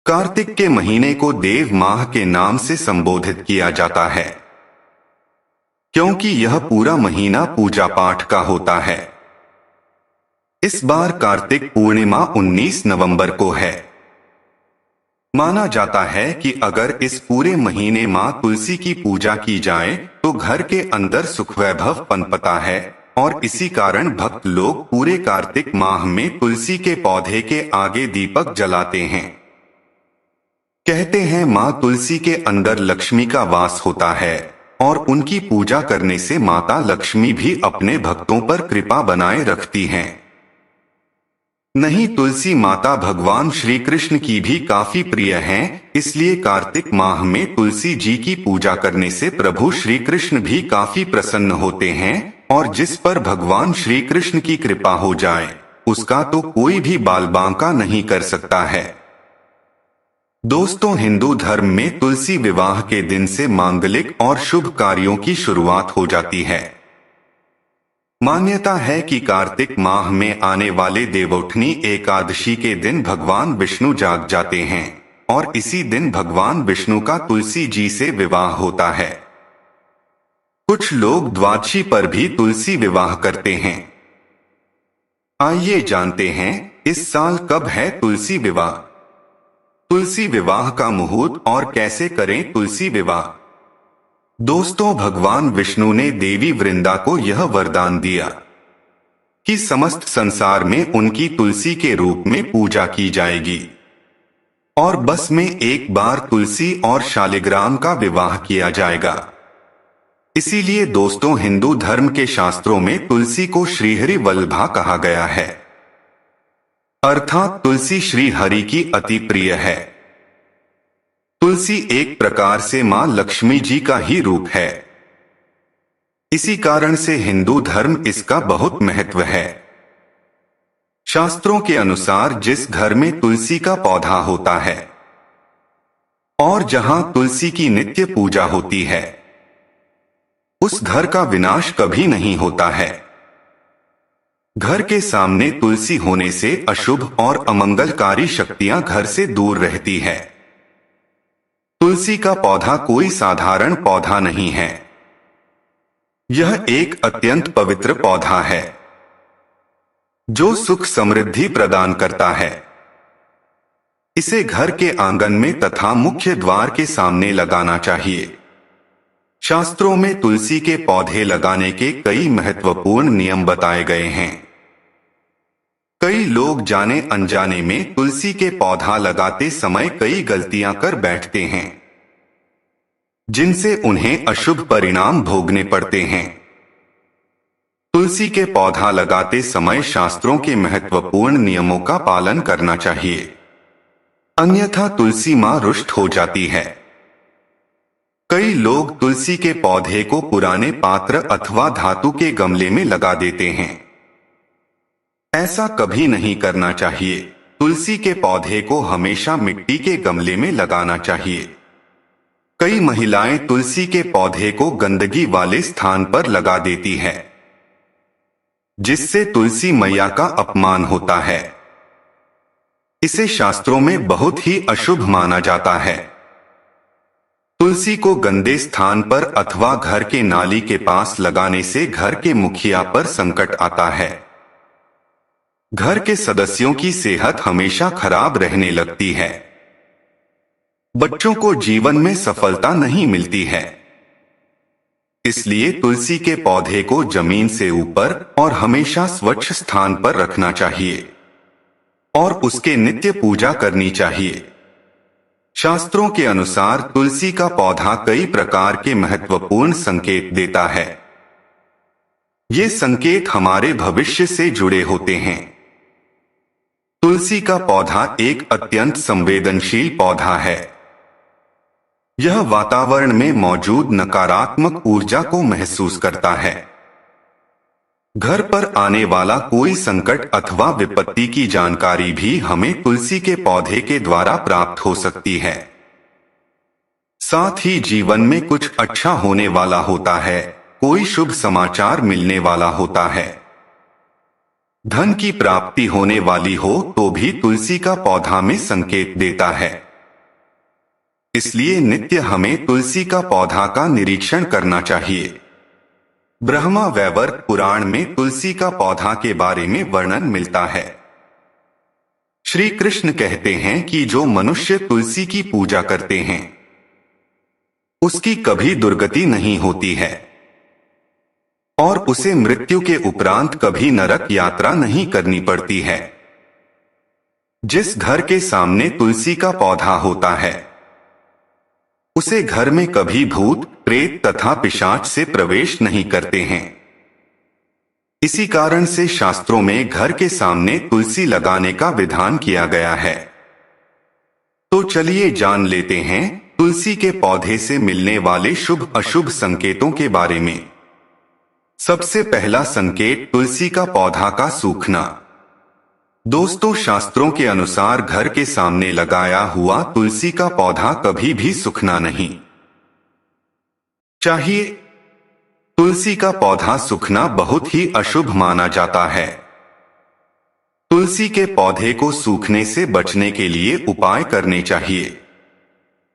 कार्तिक के महीने को देव माह के नाम से संबोधित किया जाता है, क्योंकि यह पूरा महीना पूजा पाठ का होता है। इस बार कार्तिक पूर्णिमा 19 नवंबर को है। माना जाता है कि अगर इस पूरे महीने मां तुलसी की पूजा की जाए तो घर के अंदर सुख वैभव पनपता है, और इसी कारण भक्त लोग पूरे कार्तिक माह में तुलसी के पौधे के आगे दीपक जलाते हैं। कहते हैं मां तुलसी के अंदर लक्ष्मी का वास होता है और उनकी पूजा करने से माता लक्ष्मी भी अपने भक्तों पर कृपा बनाए रखती हैं। नहीं, तुलसी माता भगवान श्री कृष्ण की भी काफी प्रिय हैं, इसलिए कार्तिक माह में तुलसी जी की पूजा करने से प्रभु श्री कृष्ण भी काफी प्रसन्न होते हैं, और जिस पर भगवान श्री कृष्ण की कृपा हो जाए उसका तो कोई भी बाल बांका नहीं कर सकता है। दोस्तों, हिंदू धर्म में तुलसी विवाह के दिन से मांगलिक और शुभ कार्यों की शुरुआत हो जाती है। मान्यता है कि कार्तिक माह में आने वाले देवउठनी एकादशी के दिन भगवान विष्णु जाग जाते हैं, और इसी दिन भगवान विष्णु का तुलसी जी से विवाह होता है। कुछ लोग द्वादशी पर भी तुलसी विवाह करते हैं। आइए जानते हैं इस साल कब है तुलसी विवाह। तुलसी विवाह का मुहूर्त और कैसे करें तुलसी विवाह। दोस्तों, भगवान विष्णु ने देवी वृंदा को यह वरदान दिया कि समस्त संसार में उनकी तुलसी के रूप में पूजा की जाएगी, और बस में एक बार तुलसी और शालिग्राम का विवाह किया जाएगा। इसीलिए दोस्तों, हिंदू धर्म के शास्त्रों में तुलसी को श्रीहरि वल्लभा कहा गया है, अर्थात तुलसी श्री हरि की अति प्रिय है। तुलसी एक प्रकार से मां लक्ष्मी जी का ही रूप है। इसी कारण से हिंदू धर्म इसका बहुत महत्व है। शास्त्रों के अनुसार जिस घर में तुलसी का पौधा होता है और जहां तुलसी की नित्य पूजा होती है, उस घर का विनाश कभी नहीं होता है। घर के सामने तुलसी होने से अशुभ और अमंगलकारी शक्तियां घर से दूर रहती है। तुलसी का पौधा कोई साधारण पौधा नहीं है। यह एक अत्यंत पवित्र पौधा है जो सुख समृद्धि प्रदान करता है। इसे घर के आंगन में तथा मुख्य द्वार के सामने लगाना चाहिए। शास्त्रों में तुलसी के पौधे लगाने के कई महत्वपूर्ण नियम बताए गए हैं। कई लोग जाने अनजाने में तुलसी के पौधा लगाते समय कई गलतियां कर बैठते हैं, जिनसे उन्हें अशुभ परिणाम भोगने पड़ते हैं। तुलसी के पौधा लगाते समय शास्त्रों के महत्वपूर्ण नियमों का पालन करना चाहिए, अन्यथा तुलसी मां रुष्ट हो जाती है। कई लोग तुलसी के पौधे को पुराने पात्र अथवा धातु के गमले में लगा देते हैं। ऐसा कभी नहीं करना चाहिए। तुलसी के पौधे को हमेशा मिट्टी के गमले में लगाना चाहिए। कई महिलाएं तुलसी के पौधे को गंदगी वाले स्थान पर लगा देती है, जिससे तुलसी मैया का अपमान होता है। इसे शास्त्रों में बहुत ही अशुभ माना जाता है। तुलसी को गंदे स्थान पर अथवा घर के नाली के पास लगाने से घर के मुखिया पर संकट आता है। घर के सदस्यों की सेहत हमेशा खराब रहने लगती है। बच्चों को जीवन में सफलता नहीं मिलती है। इसलिए तुलसी के पौधे को जमीन से ऊपर और हमेशा स्वच्छ स्थान पर रखना चाहिए और उसके नित्य पूजा करनी चाहिए। शास्त्रों के अनुसार तुलसी का पौधा कई प्रकार के महत्वपूर्ण संकेत देता है। ये संकेत हमारे भविष्य से जुड़े होते हैं। तुलसी का पौधा एक अत्यंत संवेदनशील पौधा है। यह वातावरण में मौजूद नकारात्मक ऊर्जा को महसूस करता है। घर पर आने वाला कोई संकट अथवा विपत्ति की जानकारी भी हमें तुलसी के पौधे के द्वारा प्राप्त हो सकती है। साथ ही जीवन में कुछ अच्छा होने वाला होता है, कोई शुभ समाचार मिलने वाला होता है। धन की प्राप्ति होने वाली हो तो भी तुलसी का पौधा में संकेत देता है। इसलिए नित्य हमें तुलसी का पौधा का निरीक्षण करना चाहिए। ब्रह्मा वैवर्त पुराण में तुलसी का पौधा के बारे में वर्णन मिलता है। श्री कृष्ण कहते हैं कि जो मनुष्य तुलसी की पूजा करते हैं उसकी कभी दुर्गति नहीं होती है और उसे मृत्यु के उपरांत कभी नरक यात्रा नहीं करनी पड़ती है। जिस घर के सामने तुलसी का पौधा होता है उसे घर में कभी भूत प्रेत तथा पिशाच से प्रवेश नहीं करते हैं। इसी कारण से शास्त्रों में घर के सामने तुलसी लगाने का विधान किया गया है। तो चलिए जान लेते हैं तुलसी के पौधे से मिलने वाले शुभ अशुभ संकेतों के बारे में। सबसे पहला संकेत तुलसी का पौधा का सूखना। दोस्तों, शास्त्रों के अनुसार घर के सामने लगाया हुआ तुलसी का पौधा कभी भी सूखना नहीं चाहिए। तुलसी का पौधा सूखना बहुत ही अशुभ माना जाता है। तुलसी के पौधे को सूखने से बचने के लिए उपाय करने चाहिए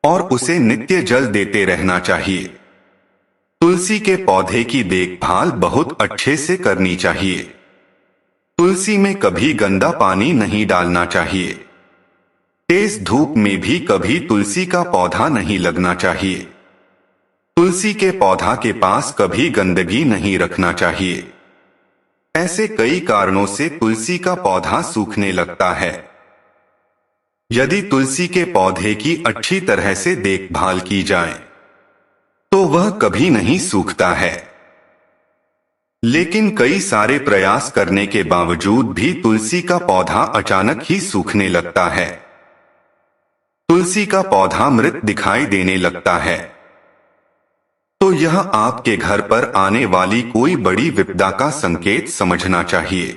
और उसे नित्य जल देते रहना चाहिए। तुलसी के पौधे की देखभाल बहुत अच्छे से करनी चाहिए। तुलसी में कभी गंदा पानी नहीं डालना चाहिए। तेज धूप में भी कभी तुलसी का पौधा नहीं लगना चाहिए। तुलसी के पौधा के पास कभी गंदगी नहीं रखना चाहिए। ऐसे कई कारणों से तुलसी का पौधा सूखने लगता है। यदि तुलसी के पौधे की अच्छी तरह से देखभाल की जाए तो वह कभी नहीं सूखता है। लेकिन कई सारे प्रयास करने के बावजूद भी तुलसी का पौधा अचानक ही सूखने लगता है। तुलसी का पौधा मृत दिखाई देने लगता है तो यह आपके घर पर आने वाली कोई बड़ी विपदा का संकेत समझना चाहिए।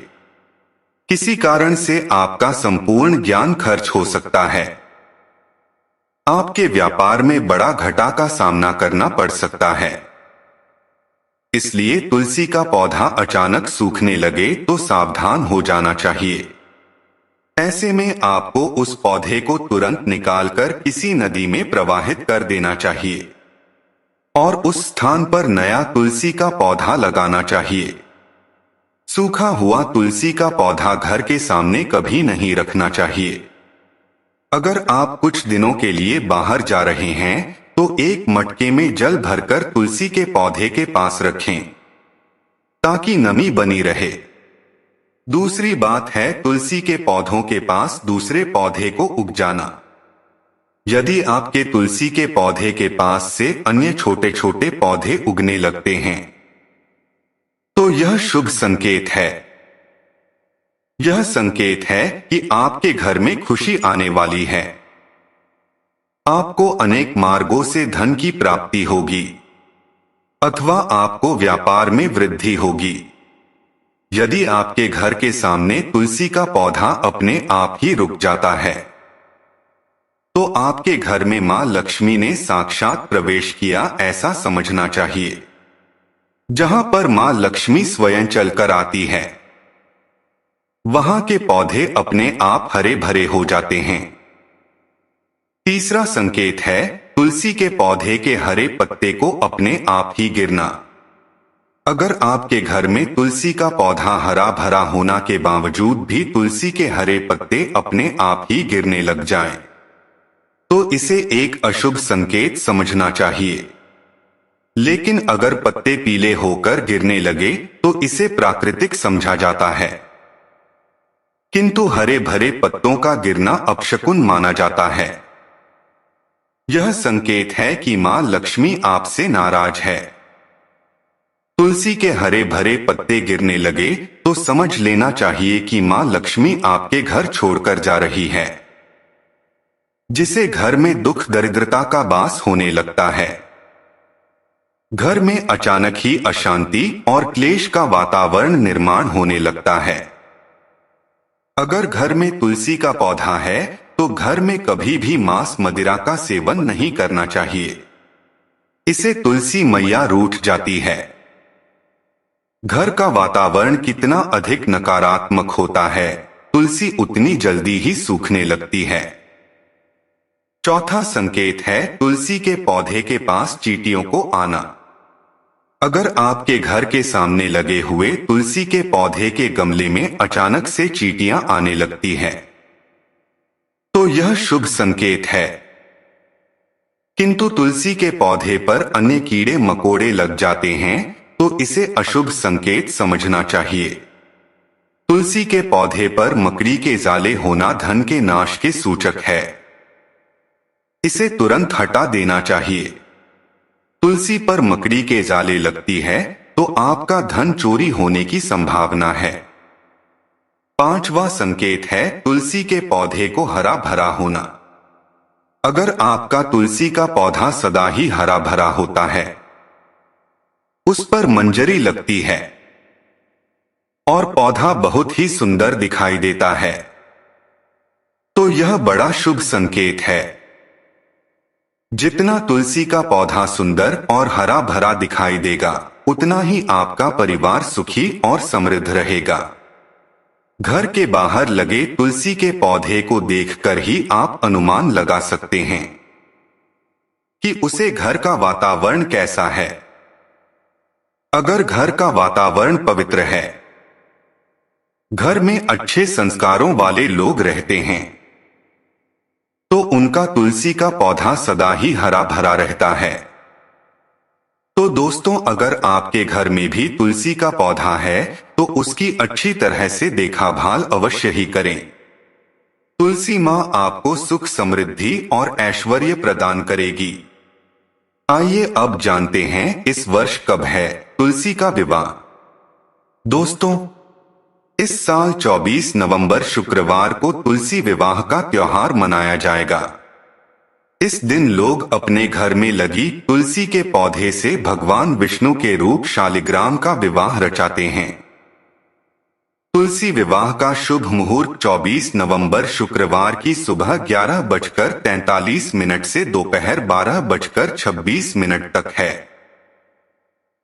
किसी कारण से आपका संपूर्ण ज्ञान खर्च हो सकता है। आपके व्यापार में बड़ा घाटा का सामना करना पड़ सकता है। इसलिए तुलसी का पौधा अचानक सूखने लगे तो सावधान हो जाना चाहिए। ऐसे में आपको उस पौधे को तुरंत निकालकर किसी नदी में प्रवाहित कर देना चाहिए और उस स्थान पर नया तुलसी का पौधा लगाना चाहिए। सूखा हुआ तुलसी का पौधा घर के सामने कभी नहीं रखना चाहिए। अगर आप कुछ दिनों के लिए बाहर जा रहे हैं तो एक मटके में जल भरकर तुलसी के पौधे के पास रखें ताकि नमी बनी रहे। दूसरी बात है तुलसी के पौधों के पास दूसरे पौधे को उग जाना। यदि आपके तुलसी के पौधे के पास से अन्य छोटे छोटे पौधे उगने लगते हैं तो यह शुभ संकेत है। यह संकेत है कि आपके घर में खुशी आने वाली है। आपको अनेक मार्गों से धन की प्राप्ति होगी अथवा आपको व्यापार में वृद्धि होगी। यदि आपके घर के सामने तुलसी का पौधा अपने आप ही रुक जाता है तो आपके घर में मां लक्ष्मी ने साक्षात प्रवेश किया ऐसा समझना चाहिए। जहां पर मां लक्ष्मी स्वयं चलकर आती है वहां के पौधे अपने आप हरे भरे हो जाते हैं। तीसरा संकेत है तुलसी के पौधे के हरे पत्ते को अपने आप ही गिरना। अगर आपके घर में तुलसी का पौधा हरा भरा होना के बावजूद भी तुलसी के हरे पत्ते अपने आप ही गिरने लग जाएं, तो इसे एक अशुभ संकेत समझना चाहिए। लेकिन अगर पत्ते पीले होकर गिरने लगे तो इसे प्राकृतिक समझा जाता है, किंतु हरे भरे पत्तों का गिरना अपशकुन माना जाता है। यह संकेत है कि मां लक्ष्मी आपसे नाराज है। तुलसी के हरे भरे पत्ते गिरने लगे तो समझ लेना चाहिए कि मां लक्ष्मी आपके घर छोड़कर जा रही है, जिसे घर में दुख दरिद्रता का वास होने लगता है। घर में अचानक ही अशांति और क्लेश का वातावरण निर्माण होने लगता है। अगर घर में तुलसी का पौधा है तो घर में कभी भी मांस मदिरा का सेवन नहीं करना चाहिए। इसे तुलसी मैया रूठ जाती है। घर का वातावरण कितना अधिक नकारात्मक होता है तुलसी उतनी जल्दी ही सूखने लगती है। चौथा संकेत है तुलसी के पौधे के पास चींटियों को आना। अगर आपके घर के सामने लगे हुए तुलसी के पौधे के गमले में अचानक से चींटियां आने लगती हैं, तो यह शुभ संकेत है। किंतु तुलसी के पौधे पर अन्य कीड़े मकोड़े लग जाते हैं तो इसे अशुभ संकेत समझना चाहिए। तुलसी के पौधे पर मकड़ी के जाले होना धन के नाश के सूचक है। इसे तुरंत हटा देना चाहिए। तुलसी पर मकड़ी के जाले लगती है तो आपका धन चोरी होने की संभावना है। पांचवा संकेत है तुलसी के पौधे को हरा भरा होना। अगर आपका तुलसी का पौधा सदा ही हरा भरा होता है, उस पर मंजरी लगती है और पौधा बहुत ही सुंदर दिखाई देता है, तो यह बड़ा शुभ संकेत है। जितना तुलसी का पौधा सुंदर और हरा भरा दिखाई देगा, उतना ही आपका परिवार सुखी और समृद्ध रहेगा। घर के बाहर लगे तुलसी के पौधे को देखकर ही आप अनुमान लगा सकते हैं कि उसे घर का वातावरण कैसा है। अगर घर का वातावरण पवित्र है, घर में अच्छे संस्कारों वाले लोग रहते हैं, तो उनका तुलसी का पौधा सदा ही हरा भरा रहता है। तो दोस्तों, अगर आपके घर में भी तुलसी का पौधा है तो उसकी अच्छी तरह से देखभाल अवश्य ही करें। तुलसी माँ आपको सुख समृद्धि और ऐश्वर्य प्रदान करेगी। आइए अब जानते हैं इस वर्ष कब है तुलसी का विवाह। दोस्तों, इस साल 24 नवंबर शुक्रवार को तुलसी विवाह का त्योहार मनाया जाएगा। इस दिन लोग अपने घर में लगी तुलसी के पौधे से भगवान विष्णु के रूप शालिग्राम का विवाह रचाते हैं। तुलसी विवाह का शुभ मुहूर्त 24 नवंबर शुक्रवार की सुबह 11:43 से दोपहर 12:26 तक है।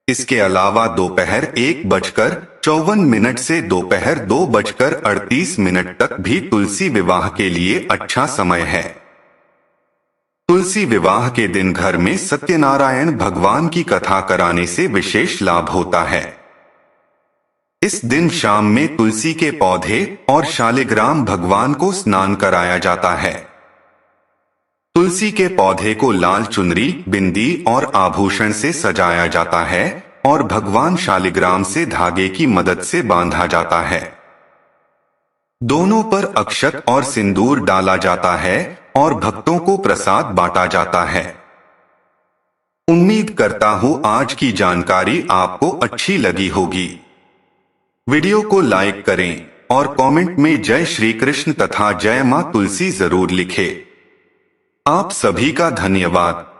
इसके अलावा दोपहर 1:54 से दोपहर 2:38 तक भी तुलसी विवाह के लिए अच्छा समय है। तुलसी विवाह के दिन घर में सत्यनारायण भगवान की कथा कराने से विशेष लाभ होता है। इस दिन शाम में तुलसी के पौधे और शालिग्राम भगवान को स्नान कराया जाता है। तुलसी के पौधे को लाल चुनरी, बिंदी और आभूषण से सजाया जाता है और भगवान शालिग्राम से धागे की मदद से बांधा जाता है। दोनों पर अक्षत और सिंदूर डाला जाता है और भक्तों को प्रसाद बांटा जाता है। उम्मीद करता हूं आज की जानकारी आपको अच्छी लगी होगी। वीडियो को लाइक करें और कमेंट में जय श्री कृष्ण तथा जय मां तुलसी जरूर लिखें। आप सभी का धन्यवाद।